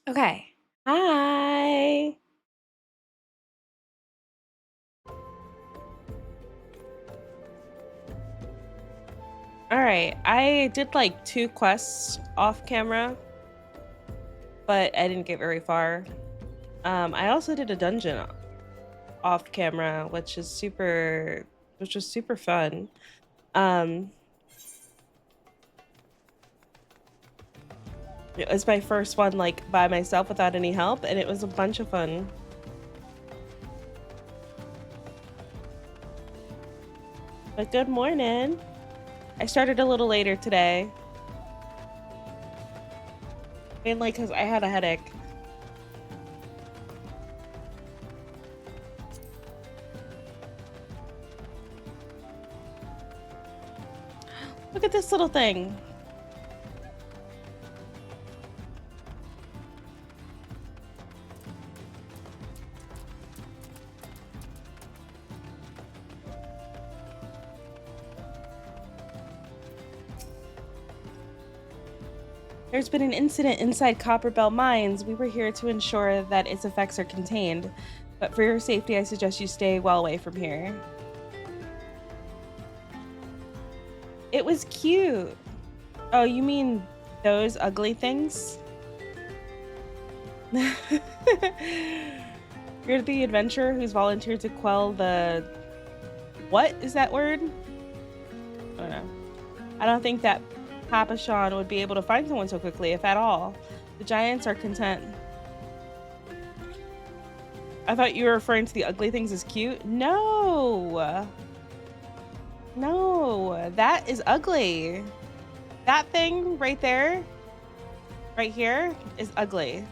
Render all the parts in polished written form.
Okay. Hi. All right. I did like two quests off camera, but I didn't get very far. I also did a dungeon off camera, which was super fun. Um, it was my first one like by myself without any help, and it was a bunch of fun. But good morning. I started a little later today, mainly because I had a headache. Look at this little thing. There's been an incident inside Copperbell Mines. We were here to ensure that its effects are contained, but for your safety, I suggest you stay well away from here. It was cute. Oh, you mean those ugly things? You're the adventurer who's volunteered to quell the... What is that word? I don't know. I don't think that Papa Sean would be able to find someone so quickly, if at all. The giants are content. I thought you were referring to the ugly things as cute. No. No, that is ugly. That thing right there, right here, is ugly.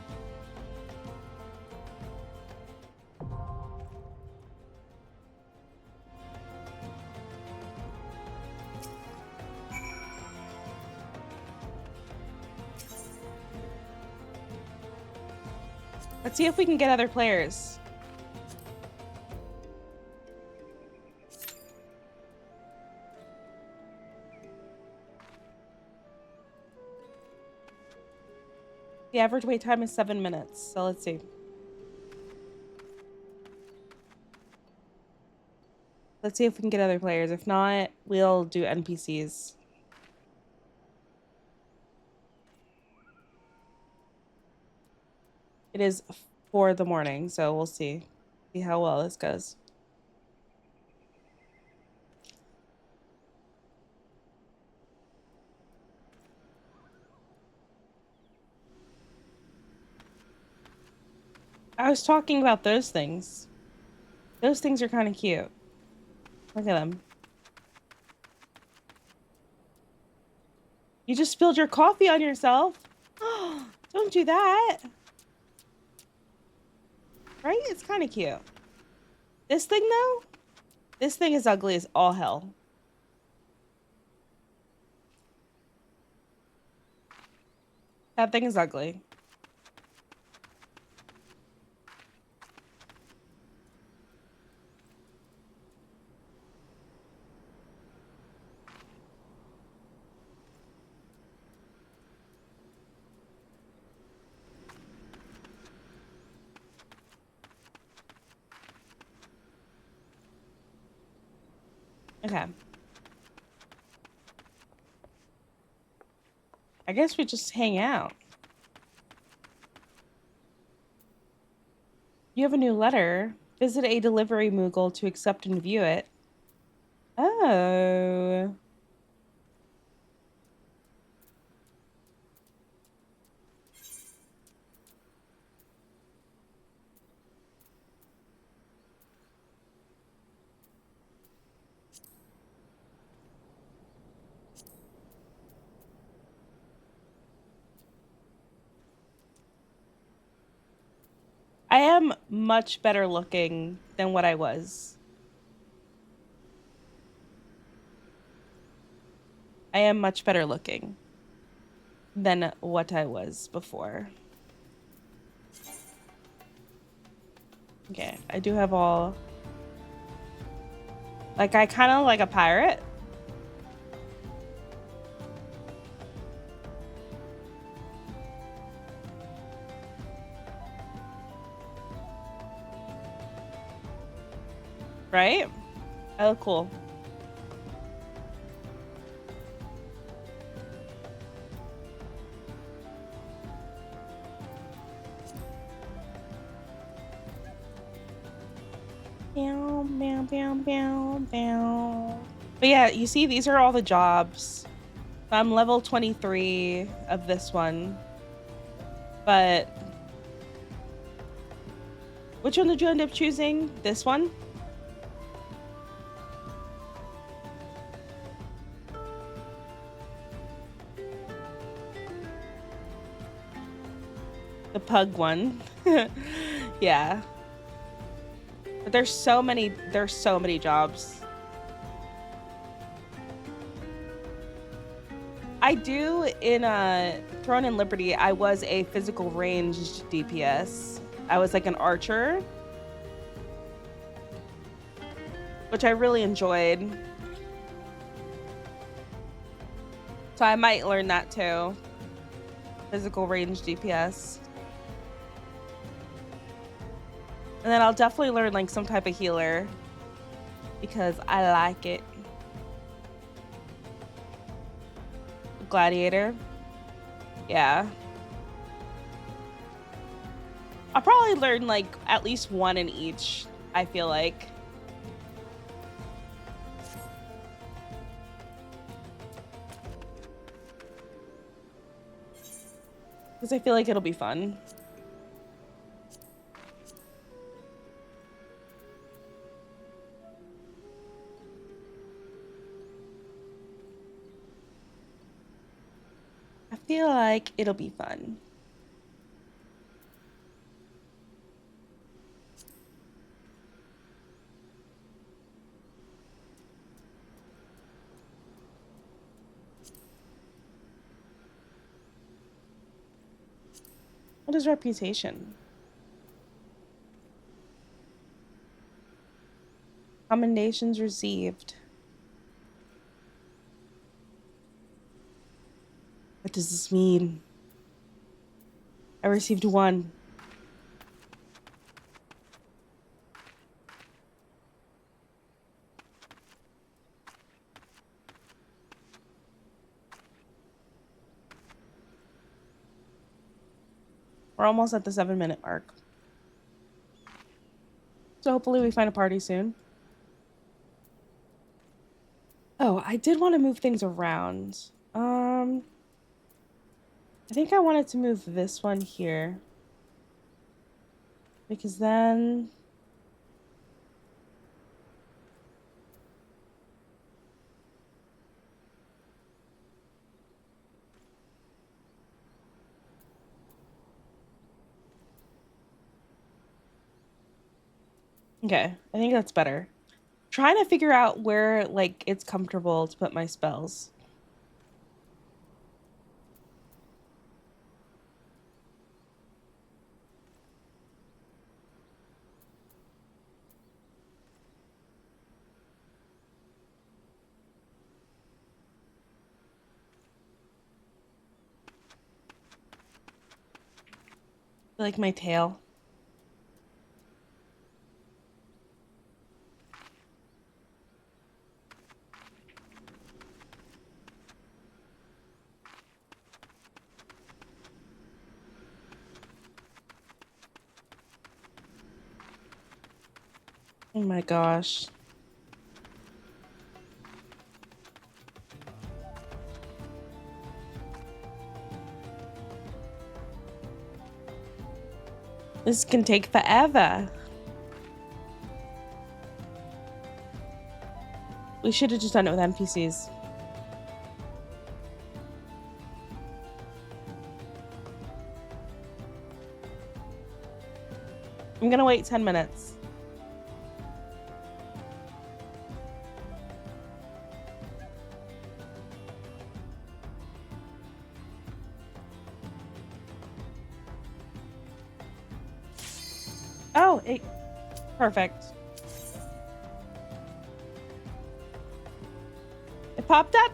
Let's see if we can get other players. The average wait time is 7 minutes, so let's see. Let's see if we can get other players. If not, we'll do NPCs. It is 4 in the morning, so we'll see how well this goes. I was talking about those things. Those things are kind of cute. Look at them. You just spilled your coffee on yourself. Don't do that. Right? It's kind of cute. This thing, though? This thing is ugly as all hell. That thing is ugly. Okay. I guess we just hang out. You have a new letter. Visit a delivery Moogle to accept and view it. Oh. I am much better looking than what I was. I am much better looking than what I was before. Okay, I do have all... Like, I kind of like a pirate. Right? I look cool. Bow, bow, bow, bow, bow. But yeah, you see, these are all the jobs. I'm level 23 of this one. But which one did you end up choosing? This one? The pug one. Yeah. But there's so many jobs. I do in Throne and Liberty, I was a physical ranged DPS. I was like an archer, which I really enjoyed. So I might learn that too. Physical range DPS. And then I'll definitely learn like some type of healer because I like it. Gladiator. Yeah. I'll probably learn like at least one in each, I feel like. Because I feel like it'll be fun. I feel like it'll be fun. What is reputation? Commendations received. What does this mean? I received one. We're almost at the 7-minute mark. So hopefully we find a party soon. Oh, I did want to move things around. I think I wanted to move this one here. Because then... Okay, I think that's better. Trying to figure out where, like, it's comfortable to put my spells. I like my tail. Oh my gosh. This can take forever. We should have just done it with NPCs. I'm gonna wait 10 minutes. Oh, perfect. It popped up.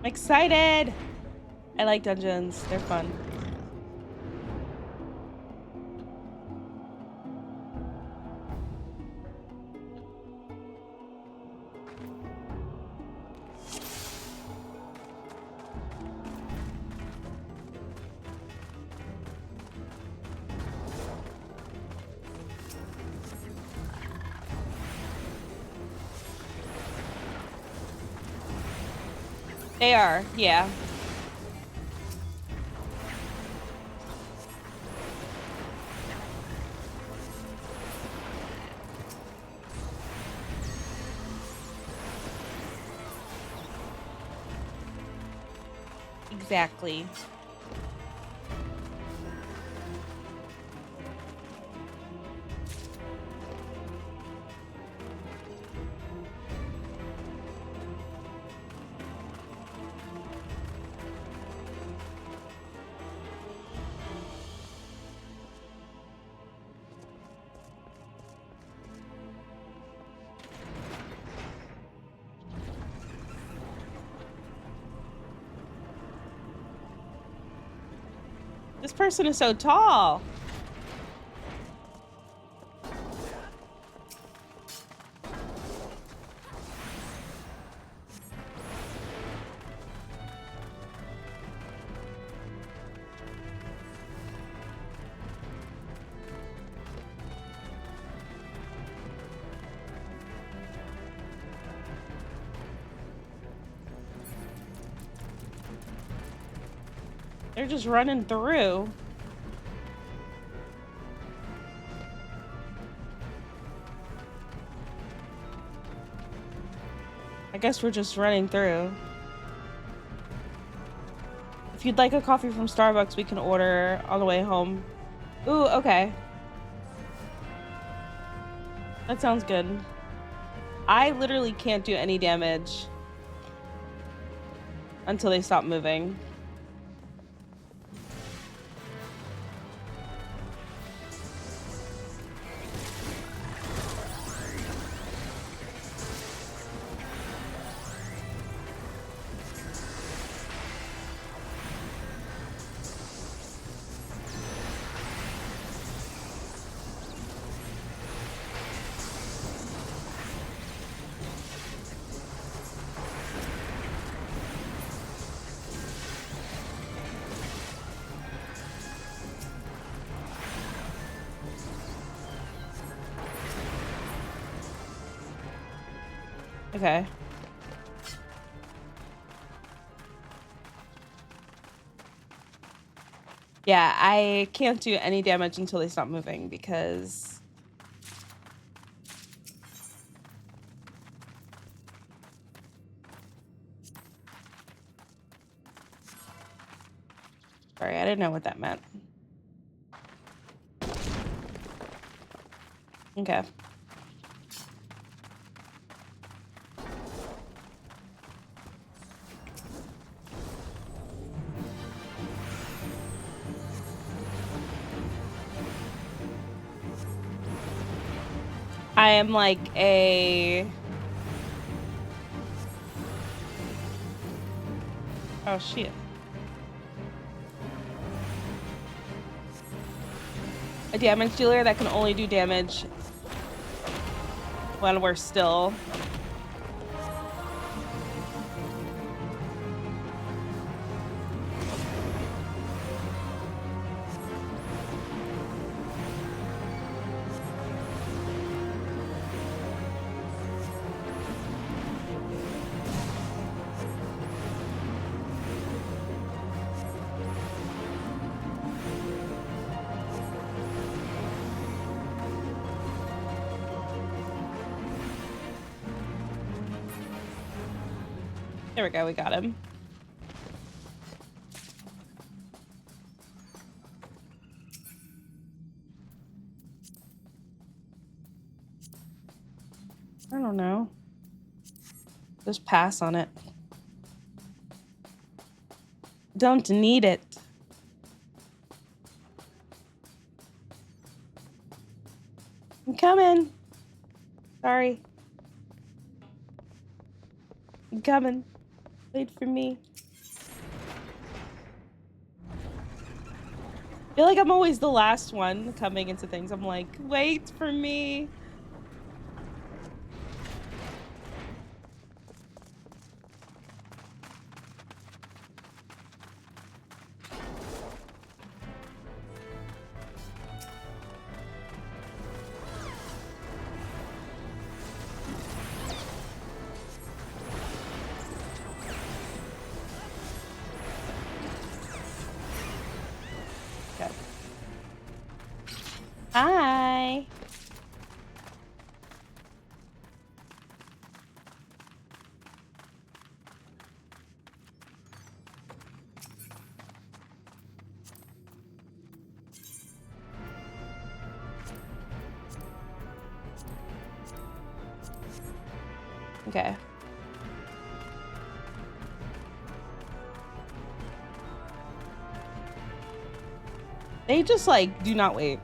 I'm excited! I like dungeons. They're fun. They are, yeah. Exactly. This person is so tall. They're just running through. I guess we're just running through. If you'd like a coffee from Starbucks, we can order on the way home. Ooh, okay. That sounds good. I literally can't do any damage until they stop moving. Okay. Yeah, I can't do any damage until they stop moving because... Sorry, I didn't know what that meant. Okay. I am like a... Oh, shit. A damage dealer that can only do damage when we're still. There we go, we got him. I don't know. Just pass on it. Don't need it. I'm coming. Sorry. I'm coming. Wait for me. I feel like I'm always the last one coming into things. I'm like, wait for me. Okay. Hi. Okay. They just like do not wait.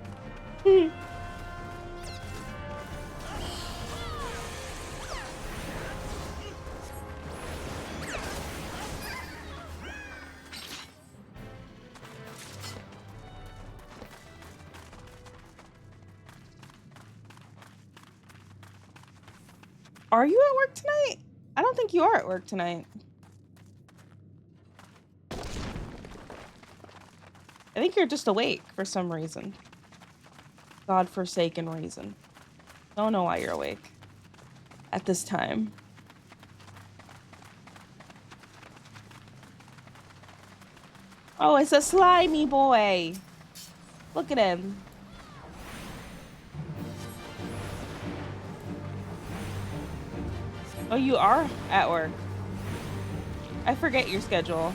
Are you at work tonight? I don't think you are at work tonight. I think you're just awake for some reason. God-forsaken reason. Don't know why you're awake at this time. Oh, it's a slimy boy. Look at him. Oh, you are at work. I forget your schedule.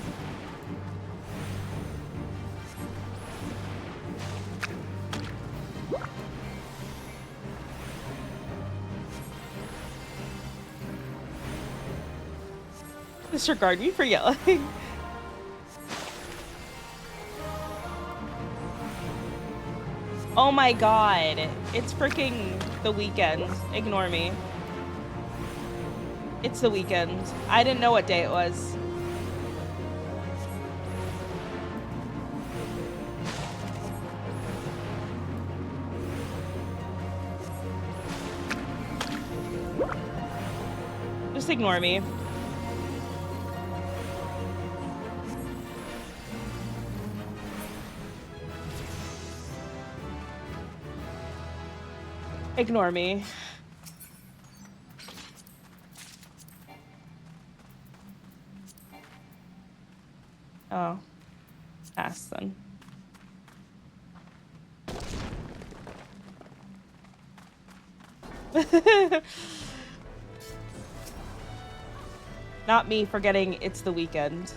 Disregard me for yelling. Oh my god. It's freaking the weekend. Ignore me. It's the weekend. I didn't know what day it was. Just ignore me. Ignore me. Oh. Pass then. Not me forgetting it's the weekend.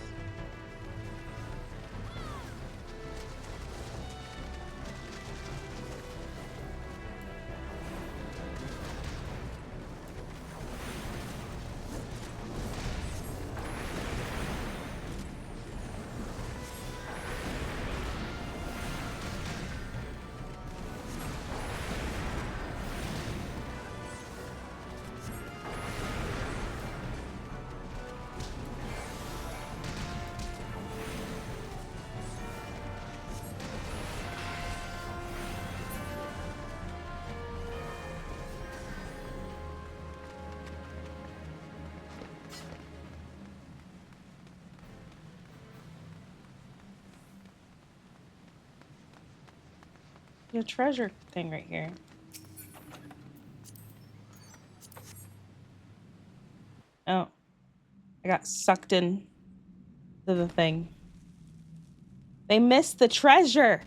Your treasure thing right here. Oh. I got sucked in to the thing. They missed the treasure.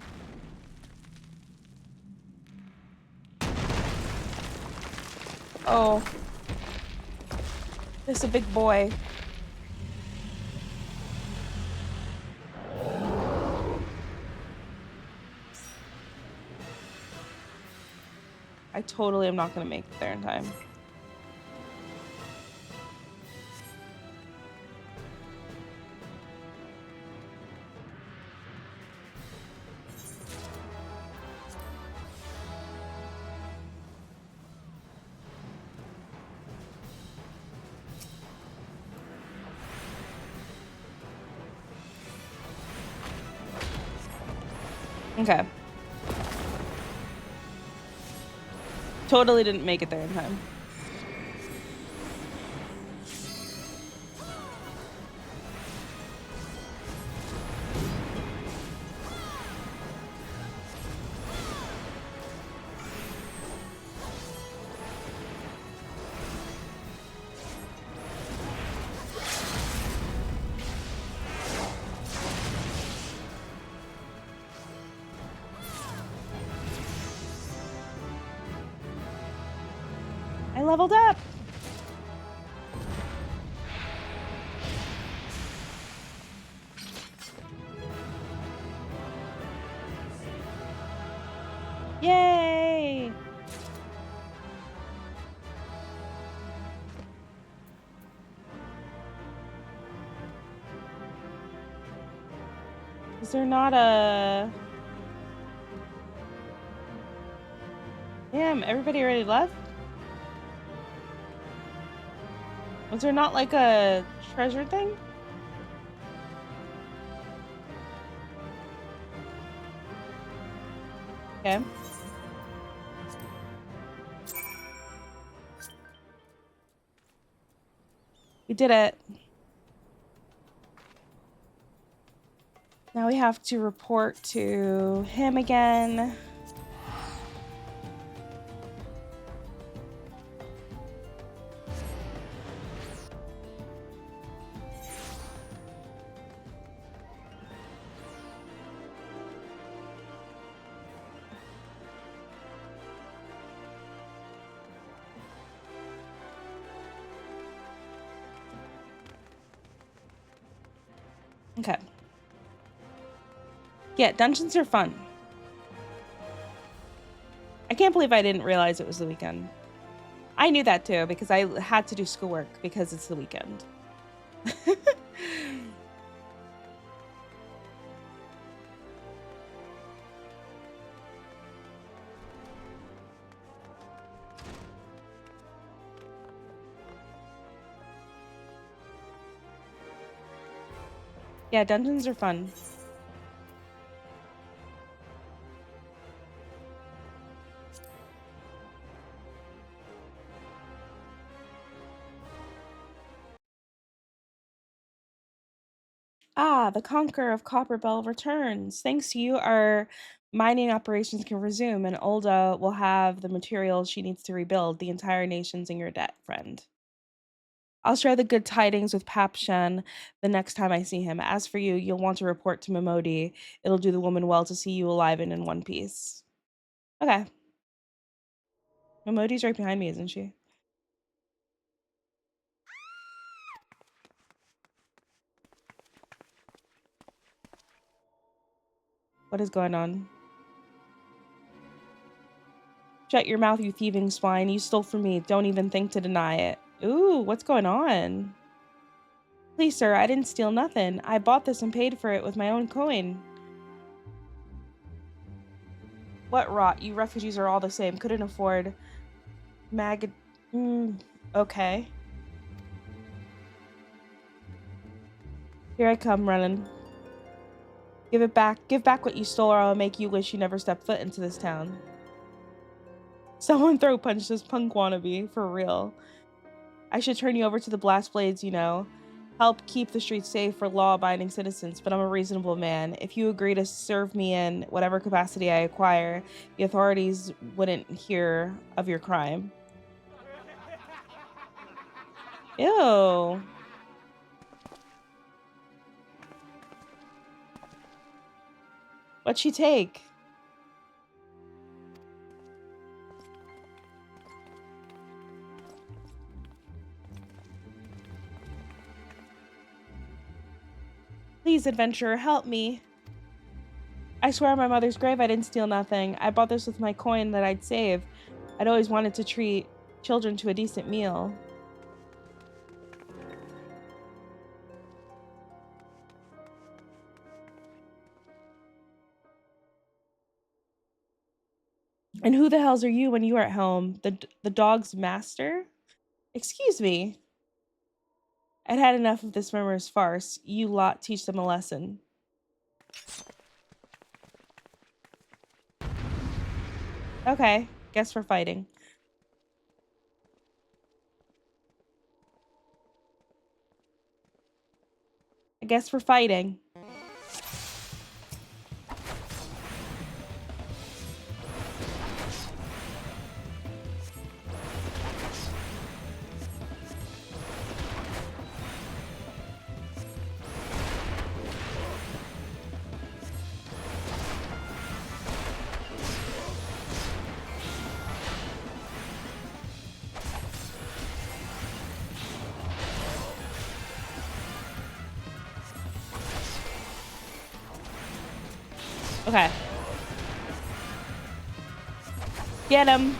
Oh. There's a big boy. I totally am not gonna make it there in time. Okay. Totally didn't make it there in time. I leveled up. Yay! Is there not a... Damn, everybody already left? Was there not like a treasure thing? Okay. We did it. Now we have to report to him again. Okay. Yeah, dungeons are fun. I can't believe I didn't realize it was the weekend. I knew that too because I had to do schoolwork because it's the weekend. Yeah, dungeons are fun. Ah, the Conqueror of Copperbell returns. Thanks to you, our mining operations can resume, and Ulda will have the materials she needs to rebuild. The entire nation's in your debt, friend. I'll share the good tidings with Papshan the next time I see him. As for you, you'll want to report to Momodi. It'll do the woman well to see you alive and in one piece. Okay. Momodi's right behind me, isn't she? What is going on? Shut your mouth, you thieving swine. You stole from me. Don't even think to deny it. Ooh, what's going on? Please, sir, I didn't steal nothing. I bought this and paid for it with my own coin. What rot? You refugees are all the same. Couldn't afford mag... okay. Here I come, running. Give it back. Give back what you stole, or I'll make you wish you never stepped foot into this town. Someone throw punch this punk wannabe, for real. I should turn you over to the blast blades, you know. Help keep the streets safe for law-abiding citizens, but I'm a reasonable man. If you agree to serve me in whatever capacity I acquire, the authorities wouldn't hear of your crime. Ew. What'd she take? Please, adventurer, help me. I swear on my mother's grave I didn't steal nothing. I bought this with my coin that I'd saved. I'd always wanted to treat children to a decent meal. And who the hells are you when you are at home? The dog's master? Excuse me. I'd had enough of this murmurous farce. You lot teach them a lesson. Okay, guess we're fighting. I guess we're fighting. Okay. Get him.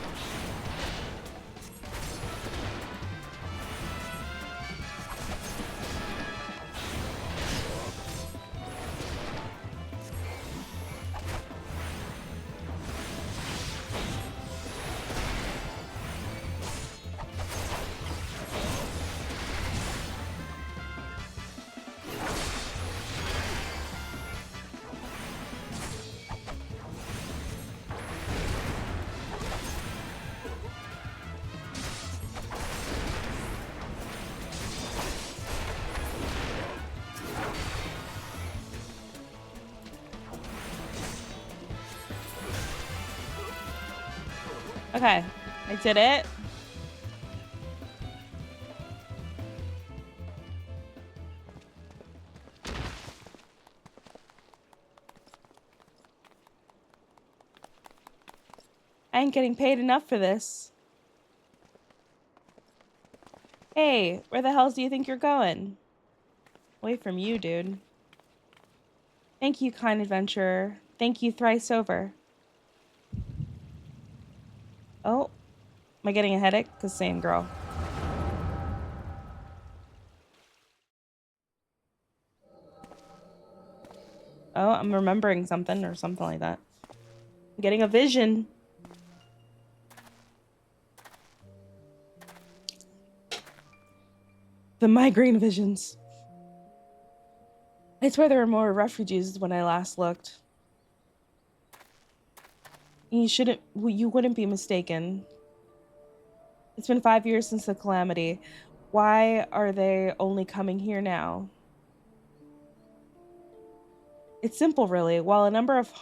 Okay, I did it. I ain't getting paid enough for this. Hey, where the hell do you think you're going? Away from you, dude. Thank you, kind adventurer. Thank you thrice over. Oh, am I getting a headache? Cause same girl. Oh, I'm remembering something or something like that. I'm getting a vision. The migraine visions. I swear there were more refugees when I last looked. You wouldn't be mistaken. It's been 5 years since the calamity. Why are they only coming here now? It's simple, really. While a number of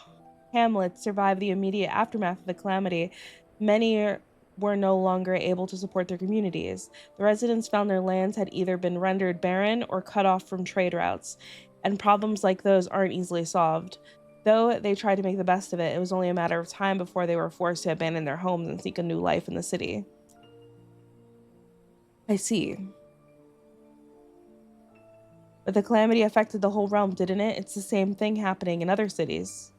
hamlets survived the immediate aftermath of the calamity, many were no longer able to support their communities. The residents found their lands had either been rendered barren or cut off from trade routes, and problems like those aren't easily solved. Though they tried to make the best of it, it was only a matter of time before they were forced to abandon their homes and seek a new life in the city. I see. But the calamity affected the whole realm, didn't it? It's the same thing happening in other cities.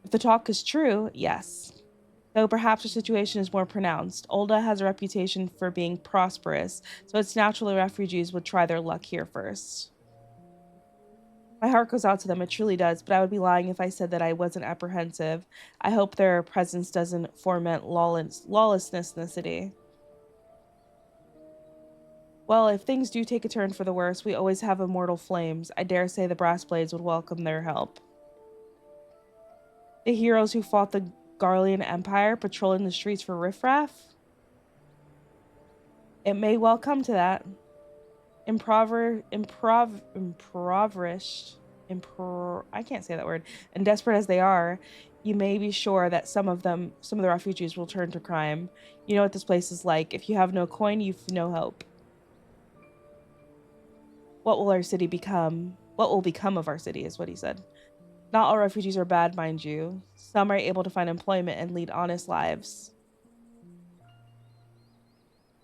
If the talk is true, yes. Though perhaps her situation is more pronounced. Olda has a reputation for being prosperous, so it's natural the refugees would try their luck here first. My heart goes out to them, it truly does, but I would be lying if I said that I wasn't apprehensive. I hope their presence doesn't foment lawlessness in the city. Well, if things do take a turn for the worse, we always have immortal flames. I dare say the Brass Blades would welcome their help. The heroes who fought the Garlean Empire patrolling the streets for riffraff? It may well come to that. Impoverished, I can't say that word, and desperate as they are, you may be sure that some of the refugees will turn to crime. You know what this place is like. If you have no coin, you've no hope. What will our city become? What will become of our city is what he said. Not all refugees are bad, mind you. Some are able to find employment and lead honest lives.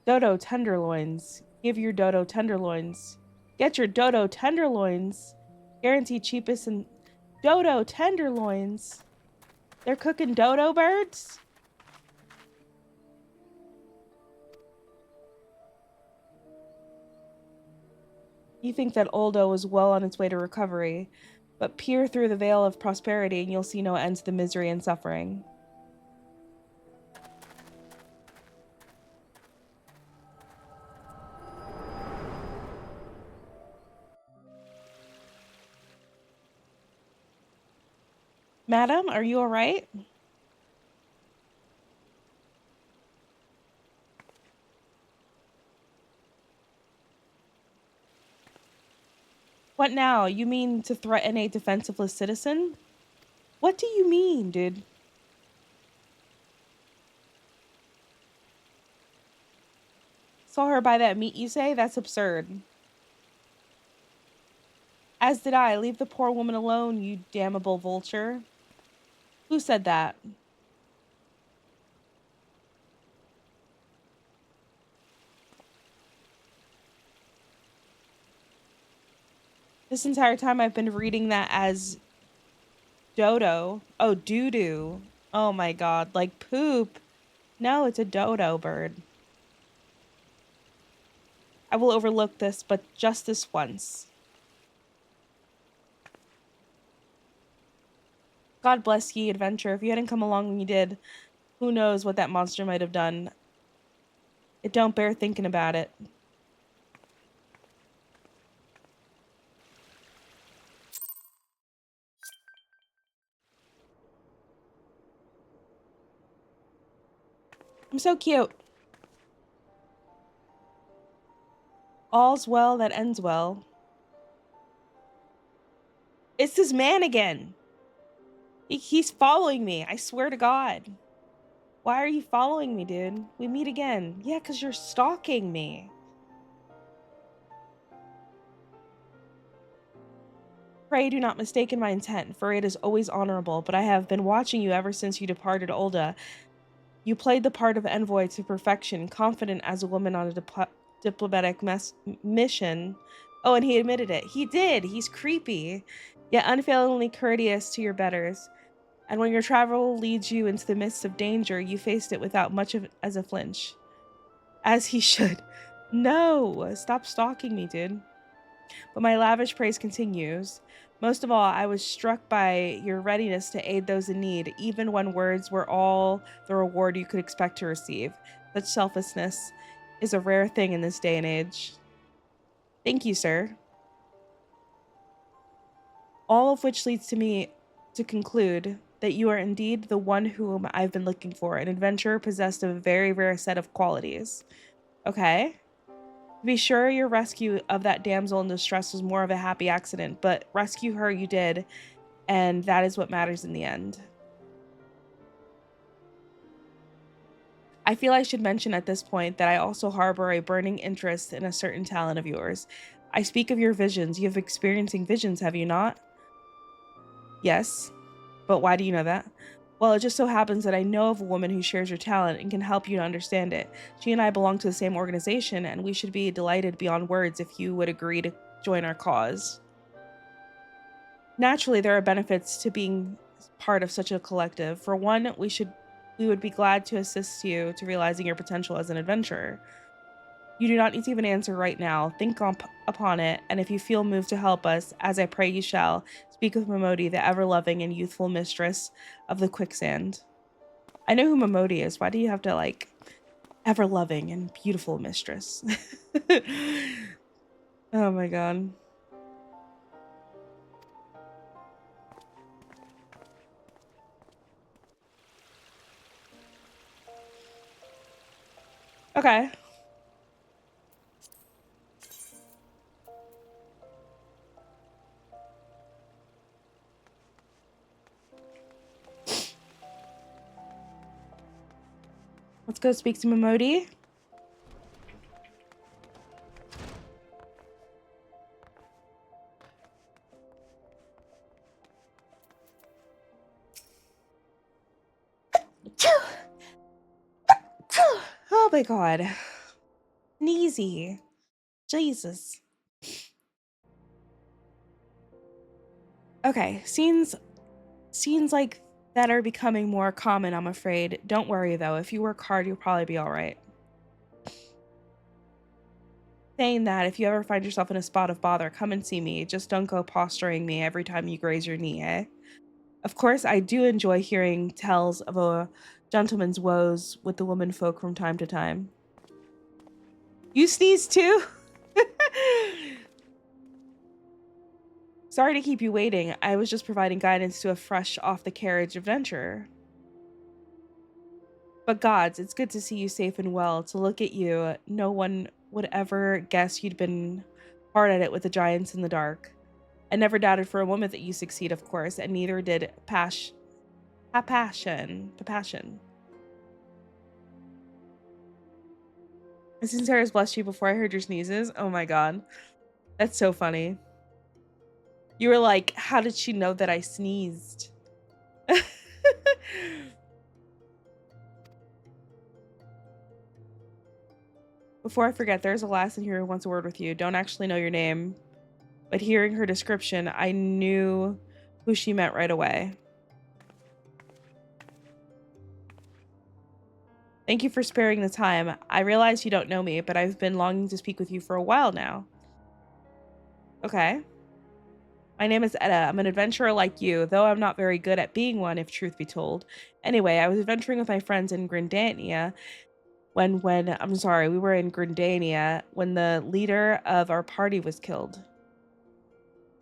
Dodo tenderloins. Give your dodo tenderloins. Get your dodo tenderloins. Guaranteed cheapest and dodo tenderloins. They're cooking dodo birds? You think that Oldo is well on its way to recovery, but peer through the veil of prosperity and you'll see no end to the misery and suffering. Madam, are you all right? What now? You mean to threaten a defenseless citizen? What do you mean, dude? Saw her buy that meat, you say? That's absurd. As did I. Leave the poor woman alone, you damnable vulture. Who said that? This entire time I've been reading that as dodo. Oh, doo-doo. Oh my god, like poop. No, it's a dodo bird. I will overlook this, but just this once. God bless ye, adventure. If you hadn't come along when you did, who knows what that monster might have done. It don't bear thinking about it. I'm so cute. All's well that ends well. It's this man again. He's following me. I swear to God. Why are you following me, dude? We meet again. Yeah, because you're stalking me. Pray do not mistake my intent, for it is always honorable, but I have been watching you ever since you departed Olda. You played the part of envoy to perfection, confident as a woman on a diplomatic mission. Oh, and he admitted it. He did. He's creepy, yet unfailingly courteous to your betters. And when your travel leads you into the midst of danger, you faced it without much of as a flinch. As he should. No, stop stalking me, dude. But my lavish praise continues. Most of all, I was struck by your readiness to aid those in need, even when words were all the reward you could expect to receive. Such selflessness is a rare thing in this day and age. Thank you, sir. All of which leads to me to conclude that you are indeed the one whom I've been looking for, an adventurer possessed of a very rare set of qualities. Okay. To be sure, your rescue of that damsel in distress was more of a happy accident, but rescue her you did, and that is what matters in the end. I feel I should mention at this point that I also harbor a burning interest in a certain talent of yours. I speak of your visions. You have experiencing visions, have you not? Yes. But why do you know that? Well, it just so happens that I know of a woman who shares your talent and can help you to understand it. She and I belong to the same organization, and we should be delighted beyond words if you would agree to join our cause. Naturally, there are benefits to being part of such a collective. For one, we would be glad to assist you to realizing your potential as an adventurer. You do not need to even answer right now. Think upon it, and if you feel moved to help us, as I pray you shall, speak with Momodi, the ever-loving and youthful mistress of the quicksand. I know who Momodi is. Why do you have to, like, ever-loving and beautiful mistress? Oh my god. Okay. Let's go speak to Momodi. Oh my god. Sneezy. Jesus. Okay, scenes like that are becoming more common, I'm afraid. Don't worry though, if you work hard, you'll probably be alright. Saying that, if you ever find yourself in a spot of bother, come and see me. Just don't go posturing me every time you graze your knee, eh? Of course, I do enjoy hearing tales of a gentleman's woes with the women folk from time to time. You sneeze too? Sorry to keep you waiting. I was just providing guidance to a fresh off-the-carriage adventurer. But gods, it's good to see you safe and well. To look at you, no one would ever guess you'd been hard at it with the giants in the dark. I never doubted for a moment that you succeed, of course, and neither did Passion. Since Sarah's blessed you before I heard your sneezes. Oh my god. That's so funny. You were like, how did she know that I sneezed? Before I forget, there's a lass in here who wants a word with you. Don't actually know your name, but hearing her description, I knew who she meant right away. Thank you for sparing the time. I realize you don't know me, but I've been longing to speak with you for a while now. Okay. My name is Etta. I'm an adventurer like you, though I'm not very good at being one, if truth be told. Anyway, I was adventuring with my friends in Grindania we were in Grindania when the leader of our party was killed.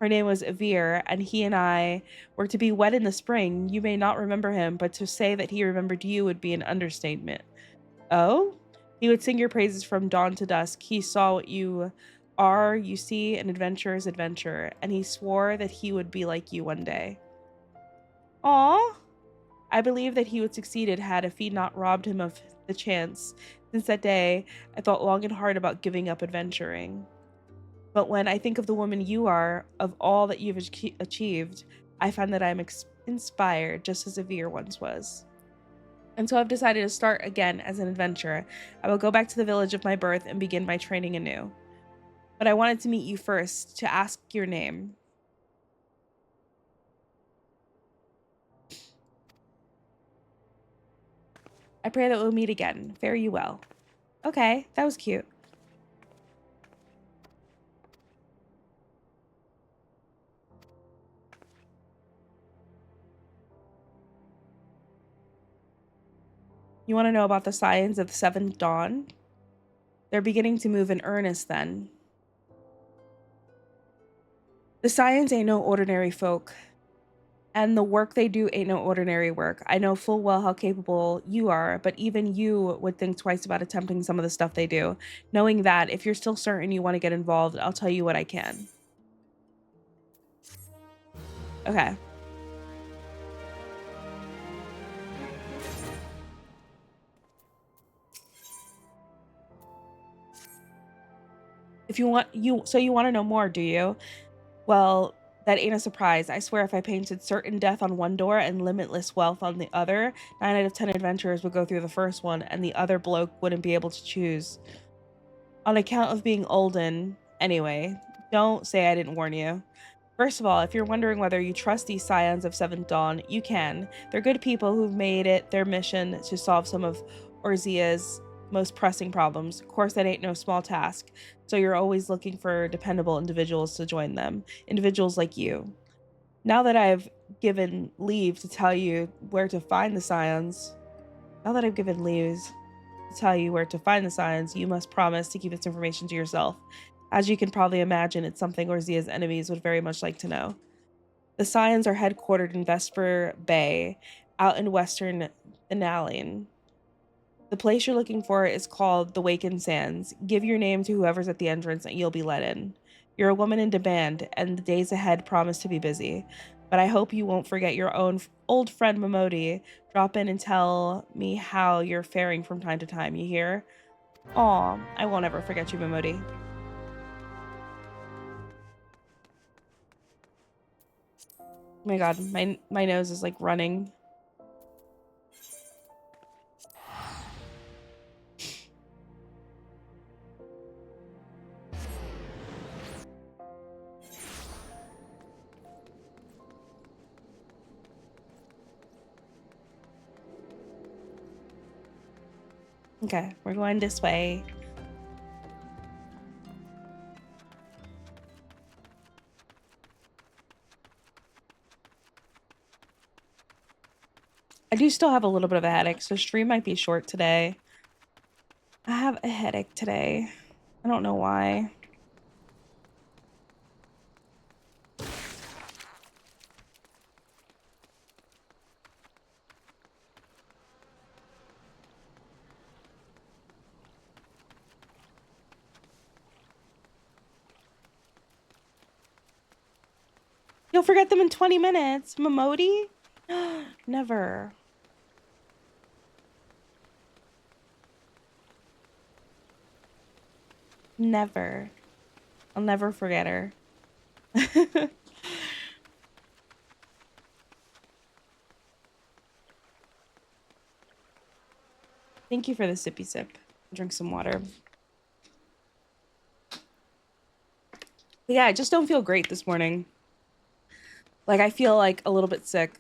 Her name was Avir, and he and I were to be wed in the spring. You may not remember him, but to say that he remembered you would be an understatement. Oh? He would sing your praises from dawn to dusk. He saw what you are, you see, an adventurer's adventure, and he swore that he would be like you one day. Aw! I believe that he would succeed had if he not robbed him of the chance. Since that day, I thought long and hard about giving up adventuring. But when I think of the woman you are, of all that you've achieved, I find that I'm inspired, just as Avir once was. And so I've decided to start again as an adventurer. I will go back to the village of my birth and begin my training anew. But I wanted to meet you first, to ask your name. I pray that we'll meet again. Fare you well. Okay, that was cute. You want to know about the signs of the seventh dawn? They're beginning to move in earnest then. The Scions ain't no ordinary folk, and the work they do ain't no ordinary work. I know full well how capable you are, but even you would think twice about attempting some of the stuff they do. Knowing that, if you're still certain you want to get involved, I'll tell you what I can. Okay. If you want you want to know more, do you? Well, that ain't a surprise. I swear if I painted certain death on one door and limitless wealth on the other, 9 out of 10 adventurers would go through the first one and the other bloke wouldn't be able to choose. On account of being olden. Anyway, don't say I didn't warn you. First of all, if you're wondering whether you trust these Scions of Seventh Dawn, you can. They're good people who've made it their mission to solve some of Orzia's most pressing problems. Of course, that ain't no small task, so you're always looking for dependable individuals to join them. Individuals like you. Now that I've given leave to tell you where to find the Scions, you must promise to keep this information to yourself. As you can probably imagine, it's something Orzia's enemies would very much like to know. The Scions are headquartered in Vesper Bay, out in western Thanaline. The place you're looking for is called the Waken Sands. Give your name to whoever's at the entrance and you'll be let in. You're a woman in demand, and the days ahead promise to be busy. But I hope you won't forget your own old friend Momodi. Drop in and tell me how you're faring from time to time, you hear? Aw, I won't ever forget you, Momodi. Oh my god, my nose is like running. Okay, we're going this way. I do still have a little bit of a headache, so stream might be short today. I have a headache today. I don't know why. You'll forget them in 20 minutes. Momodi? Never. Never. I'll never forget her. Thank you for the sippy sip. Drink some water. But yeah, I just don't feel great this morning. Like, I feel like a little bit sick.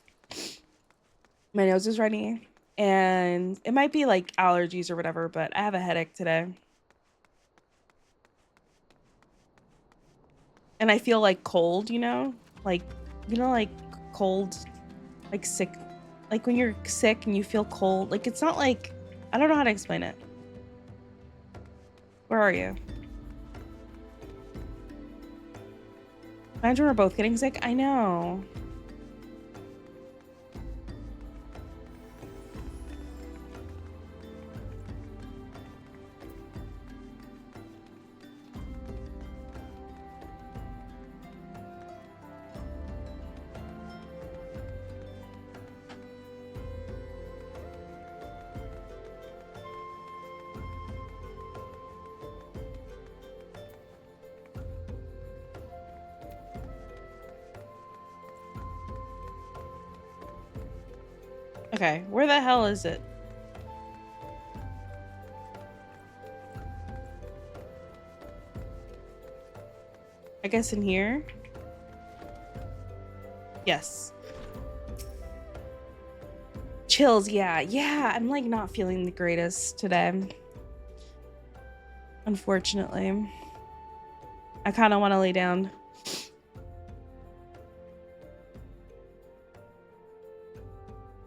My nose is runny, and it might be like allergies or whatever, but I have a headache today. And I feel like cold, you know? Like, like cold, like sick. Like when you're sick and you feel cold. Like, it's not like, I don't know how to explain it. Where are you? Imagine we're both getting sick. I know. Okay, where the hell is it? I guess in here? Yes. Chills, yeah. Yeah, I'm like not feeling the greatest today. Unfortunately. I kind of want to lay down.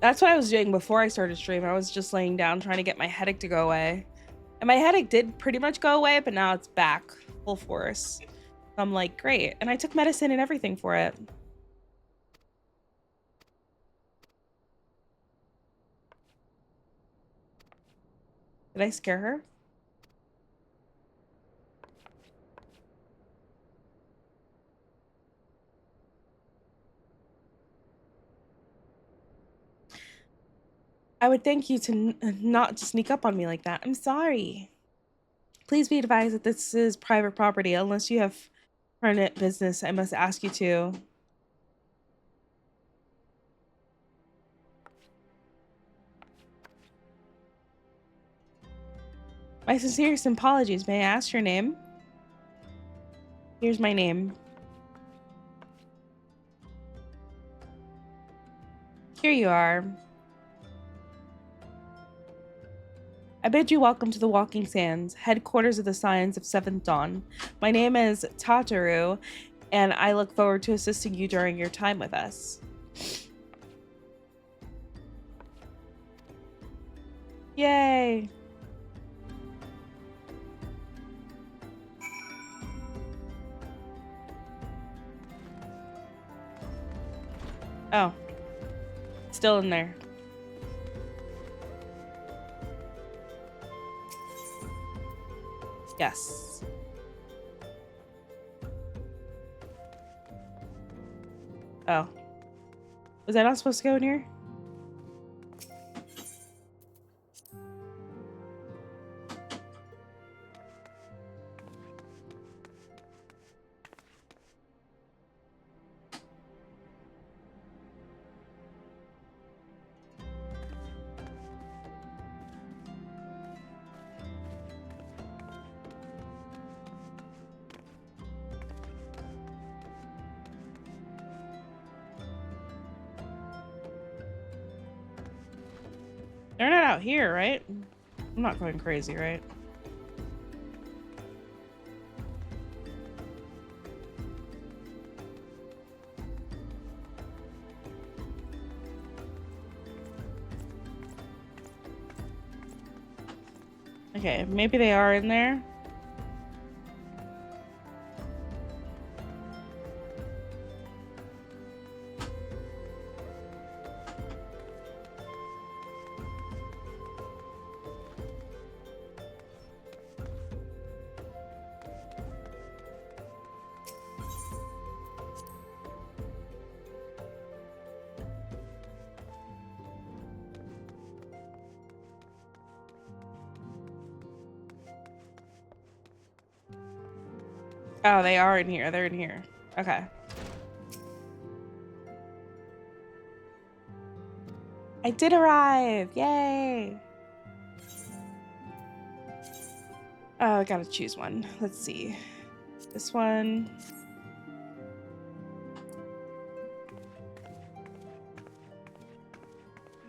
That's what I was doing before I started stream. I was just laying down trying to get my headache to go away. And my headache did pretty much go away, but now it's back full force. I'm like, great. And I took medicine and everything for it. Did I scare her? I would thank you to not to sneak up on me like that. I'm sorry. Please be advised that this is private property. Unless you have permanent business, I must ask you to. My sincerest apologies. May I ask your name? Here's my name. Here you are. I bid you welcome to the Walking Sands, headquarters of the Scions of Seventh Dawn. My name is Tataru, and I look forward to assisting you during your time with us. Yay! Oh. Still in there. Yes. Oh. Was I not supposed to go in here? They're not out here, right? I'm not going crazy, right? Okay, maybe they are in there. Oh, they are in here. They're in here. Okay. I did arrive. Yay. Oh, I gotta choose one. Let's see. This one.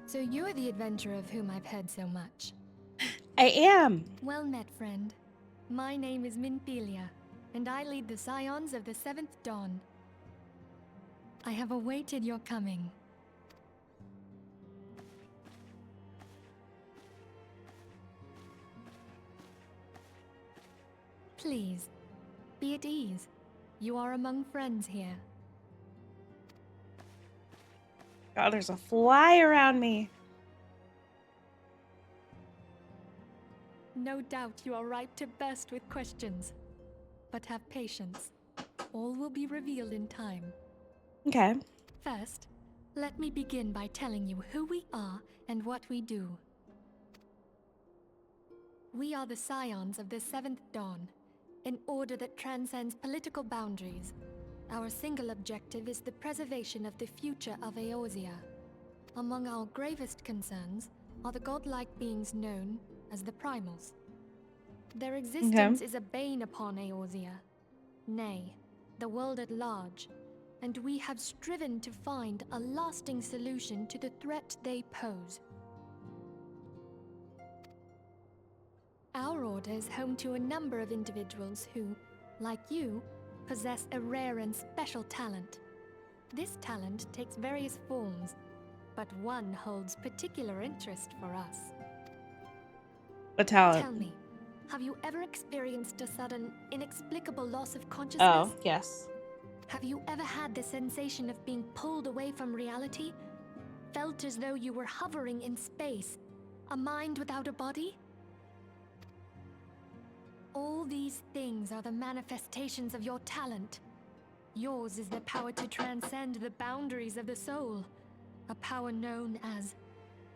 So you're the adventurer of whom I've heard so much. I am. Well met, friend. My name is Minthelia, and I lead the Scions of the Seventh Dawn. I have awaited your coming. Please, be at ease. You are among friends here. God, there's a fly around me. No doubt you are ripe to burst with questions. But have patience. All will be revealed in time. Okay. First, let me begin by telling you who we are and what we do. We are the Scions of the Seventh Dawn, an order that transcends political boundaries. Our single objective is the preservation of the future of Eorzea. Among our gravest concerns are the godlike beings known as the Primals. Their existence is a bane upon Eorzea, nay, the world at large, and we have striven to find a lasting solution to the threat they pose. Our order is home to a number of individuals who, like you, possess a rare and special talent. This talent takes various forms, but one holds particular interest for us. What talent? Tell me, have you ever experienced a sudden, inexplicable loss of consciousness? Oh, yes. Have you ever had the sensation of being pulled away from reality? Felt as though you were hovering in space, a mind without a body? All these things are the manifestations of your talent. Yours is the power to transcend the boundaries of the soul, a power known as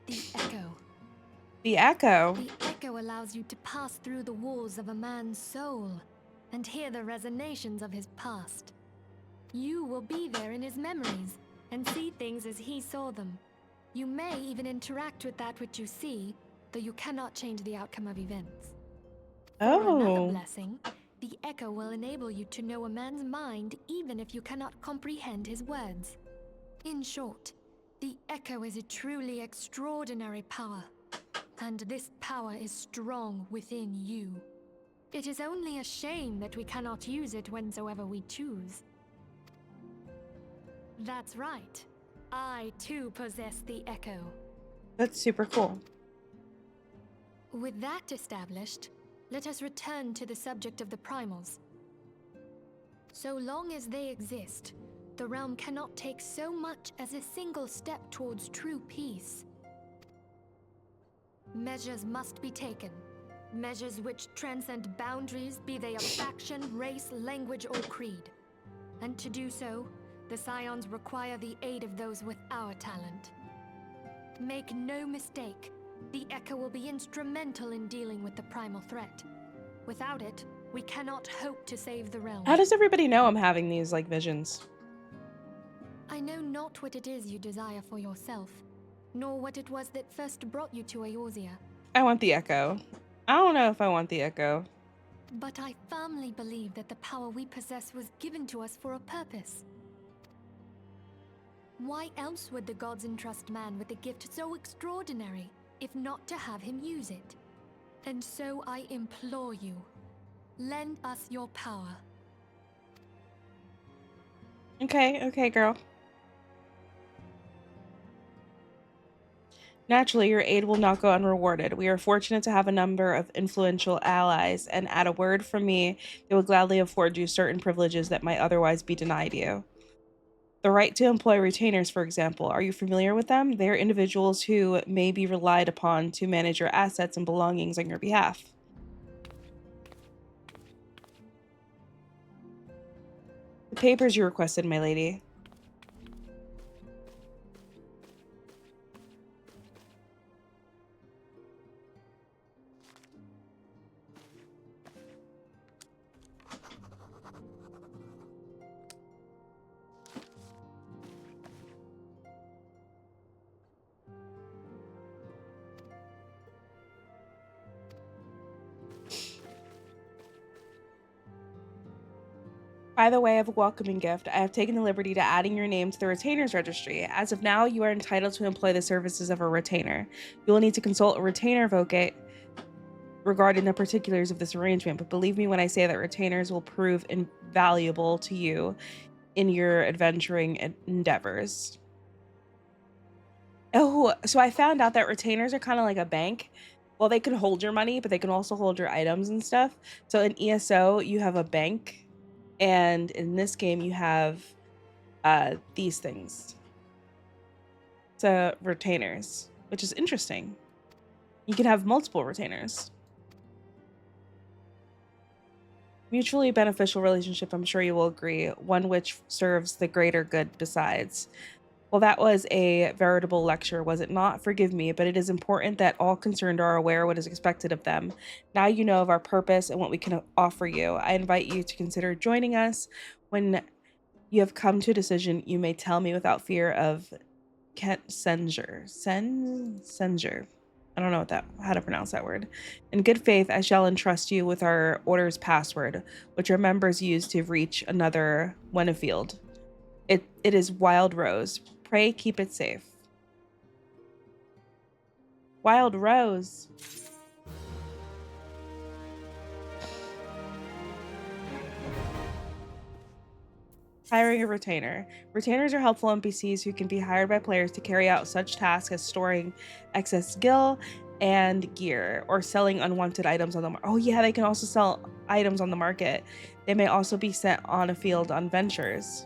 the Echo. The Echo? The Echo allows you to pass through the walls of a man's soul and hear the resonations of his past. You will be there in his memories and see things as he saw them. You may even interact with that which you see, though you cannot change the outcome of events. For another blessing, the Echo will enable you to know a man's mind even if you cannot comprehend his words. In short, the Echo is a truly extraordinary power, and this power is strong within you. It is only a shame that we cannot use it whensoever we choose. That's right. I too possess the Echo. That's super cool. With that established, let us return to the subject of the Primals. So long as they exist, the realm cannot take so much as a single step towards true peace. Measures must be taken. Measures which transcend boundaries, be they of faction, race, language, or creed. And to do so, the Scions require the aid of those with our talent. Make no mistake, the Echo will be instrumental in dealing with the primal threat. Without it, we cannot hope to save the realm. How does everybody know I'm having these, like, visions? I know not what it is you desire for yourself, nor what it was that first brought you to Eorzea. I want the Echo. I don't know if I want the Echo. But I firmly believe that the power we possess was given to us for a purpose. Why else would the gods entrust man with a gift so extraordinary, if not to have him use it? And so I implore you, lend us your power. Okay, girl. Naturally, your aid will not go unrewarded. We are fortunate to have a number of influential allies, and at a word from me, they will gladly afford you certain privileges that might otherwise be denied you. The right to employ retainers, for example. Are you familiar with them? They are individuals who may be relied upon to manage your assets and belongings on your behalf. The papers you requested, my lady. By the way of a welcoming gift, I have taken the liberty to adding your name to the retainers registry. As of now, you are entitled to employ the services of a retainer. You will need to consult a retainer vocate regarding the particulars of this arrangement, but believe me when I say that retainers will prove invaluable to you in your adventuring endeavors. Oh, so I found out that retainers are kind of like a bank. Well, they can hold your money, but they can also hold your items and stuff. So in ESO, you have a bank, and in this game, you have these things. So retainers, which is interesting. You can have multiple retainers. Mutually beneficial relationship, I'm sure you will agree, one which serves the greater good besides. Well, that was a veritable lecture, was it not? Forgive me, but it is important that all concerned are aware what is expected of them. Now you know of our purpose and what we can offer you. I invite you to consider joining us. When you have come to a decision, you may tell me without fear of censure. Censure. I don't know how to pronounce that word. In good faith, I shall entrust you with our order's password, which our members use to reach another Winnefield. It is Wild Rose. Pray keep it safe. Wild Rose. Hiring a retainer. Retainers are helpful NPCs who can be hired by players to carry out such tasks as storing excess gil and gear or selling unwanted items on the market. Oh yeah, they can also sell items on the market. They may also be sent on a field on ventures.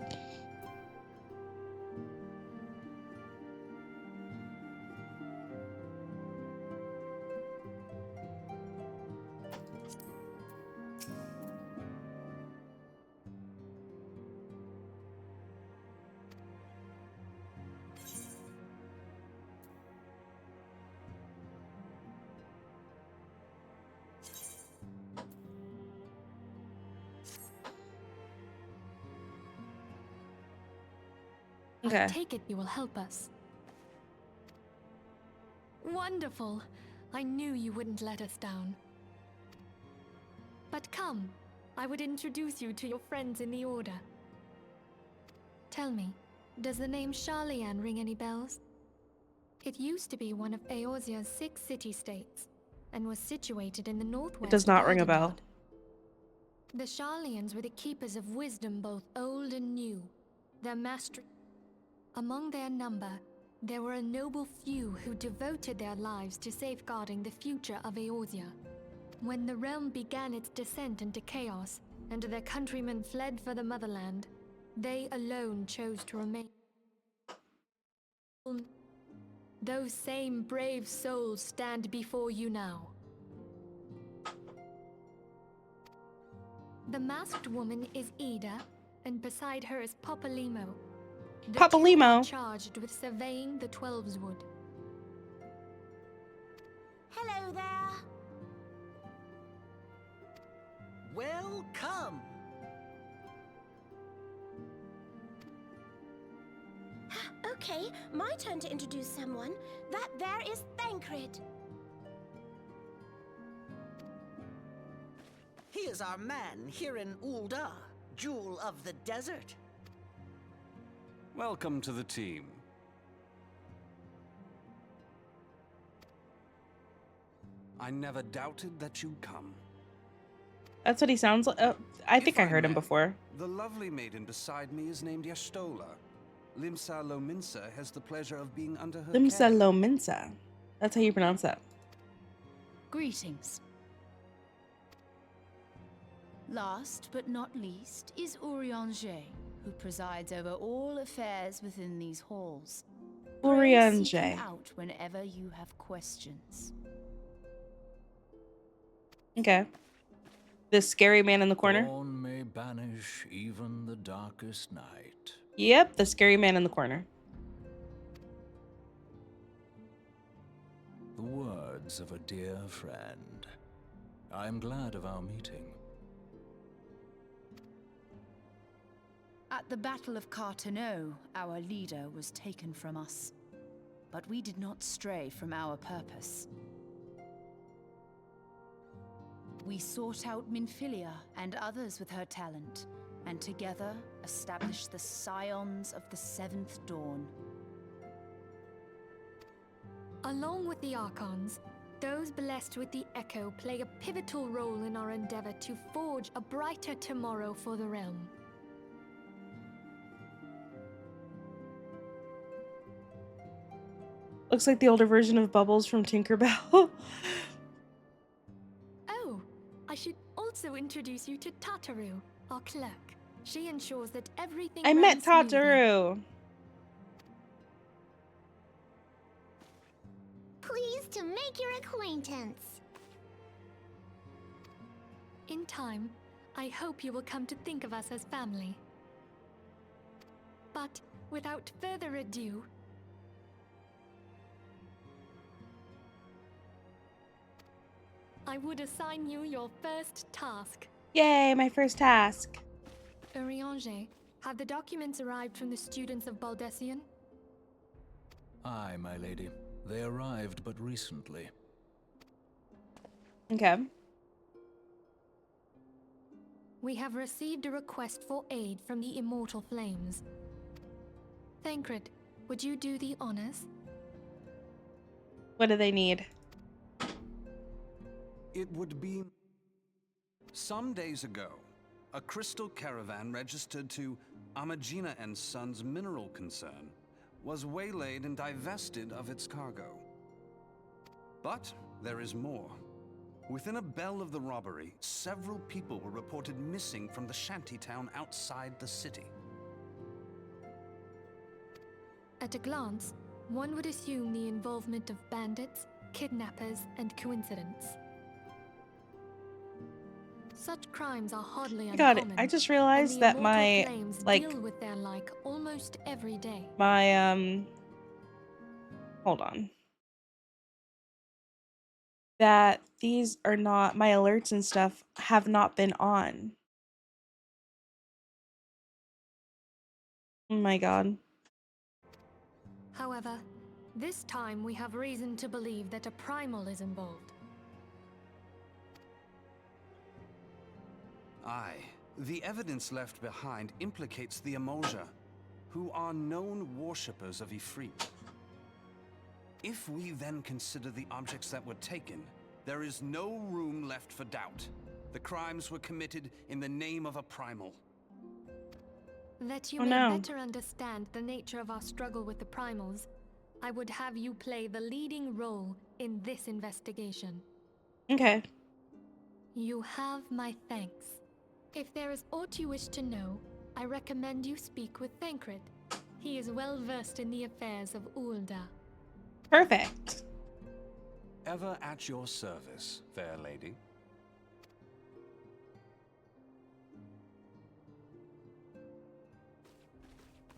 Okay. I take it you will help us. Wonderful! I knew you wouldn't let us down. But come, I would introduce you to your friends in the Order. Tell me, does the name Sharlayan ring any bells? It used to be one of Eorzea's 6 city-states, and was situated in the northwest. It does not ring a bell. The Sharlayans were the keepers of wisdom, both old and new. Their mastery. Among their number, there were a noble few who devoted their lives to safeguarding the future of Eorzea. When the realm began its descent into chaos, and their countrymen fled for the motherland, they alone chose to remain. Those same brave souls stand before you now. The masked woman is Ida, and beside her is Popalimo. Popalimo, charged with surveying the Twelveswood. Hello there. Welcome. Okay, my turn to introduce someone. That there is Thancred. He is our man here in Ul'dah, Jewel of the Desert. Welcome to the team. I never doubted that you'd come. That's what he sounds like. I think I heard him may, before. The lovely maiden beside me is named Y'shtola. Limsa Lominsa has the pleasure of being under her Limsa care. Lominsa. That's how you pronounce that. Greetings. Last but not least is Urianger, who presides over all affairs within these halls. Pray seek him Urianger. out whenever you have questions. Okay. The scary man in the corner? Dawn may banish even the darkest night. Yep, the scary man in the corner. The words of a dear friend. I am glad of our meeting. At the Battle of Carteneau, our leader was taken from us. But we did not stray from our purpose. We sought out Minfilia and others with her talent, and together establish the Scions of the Seventh Dawn. Along with the Archons, those blessed with the Echo play a pivotal role in our endeavor to forge a brighter tomorrow for the realm. Looks like the older version of Bubbles from Tinkerbell. Oh, I should also introduce you to Tataru, our clerk. She ensures that everything I runs met smoothly. Tataru. Pleased to make your acquaintance. In time, I hope you will come to think of us as family. But without further ado, I would assign you your first task. Yay, my first task. Urianger, have the documents arrived from the students of Baldessian? Aye, my lady. They arrived but recently. Okay. We have received a request for aid from the Immortal Flames. Thancred, would you do the honors? What do they need? It would be... Some days ago, a crystal caravan registered to Amagina and Sons mineral concern was waylaid and divested of its cargo. But there is more. Within a bell of the robbery, several people were reported missing from the shantytown outside the city. At a glance, one would assume the involvement of bandits, kidnappers, and coincidence. Such crimes are hardly Got it. uncommon. I just and realized the that Immortal my Flames like deal with their like almost every day. my hold on. That these are not my alerts and stuff have not been on. Oh my god. However, this time we have reason to believe that a primal is involved. Aye, the evidence left behind implicates the Emolja, who are known worshippers of Ifrit. If we then consider the objects that were taken, there is no room left for doubt. The crimes were committed in the name of a primal. That you Oh, may no. better understand the nature of our struggle with the primals, I would have you play the leading role in this investigation. Okay. You have my thanks. If there is aught you wish to know, I recommend you speak with Thancred. He is well versed in the affairs of Ulda. Perfect. Ever at your service, fair lady.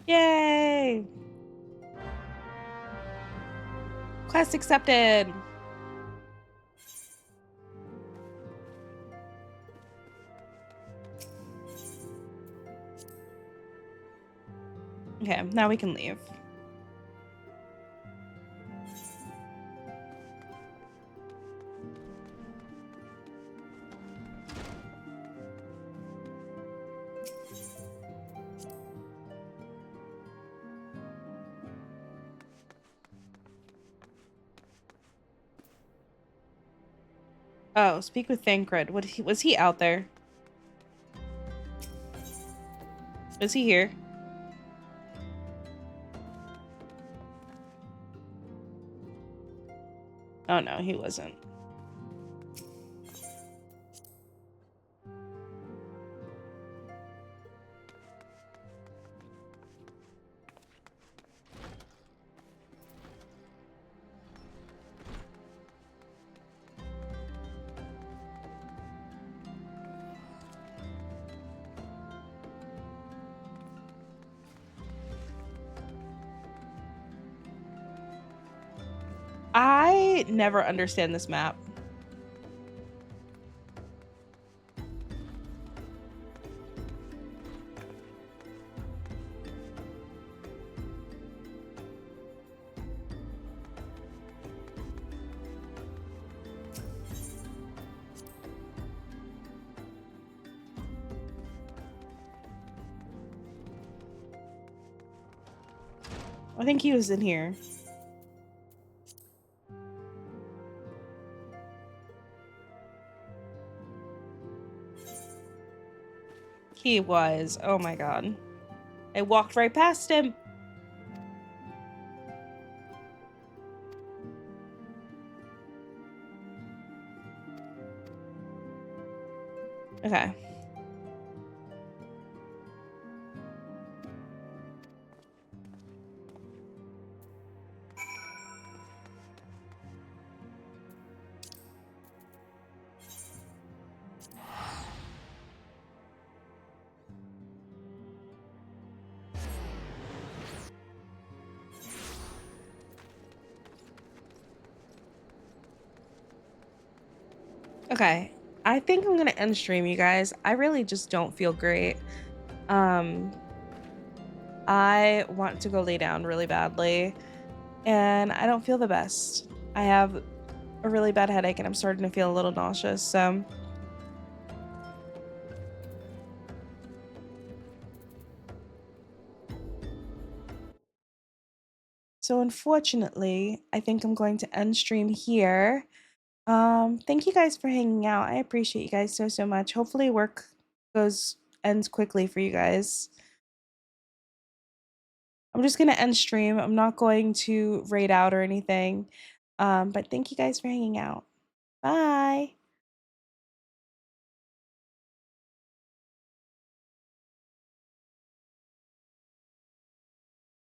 Yay! Quest accepted. Okay, now we can leave. Oh, speak with Thancred. Was he out there? Was he here? Oh no, he wasn't. I never understand this map. I think he was in here. He was. Oh my god. I walked right past him. Okay. Okay. I think I'm gonna end stream, you guys. I really just don't feel great. Um, I want to go lay down really badly, and I don't feel the best. I have a really bad headache, and I'm starting to feel a little nauseous. So unfortunately, I think I'm going to end stream here. Thank you guys for hanging out. I appreciate you guys so much. Hopefully work goes ends quickly for you guys. I'm just gonna end stream. I'm not going to raid out or anything. But thank you guys for hanging out. Bye.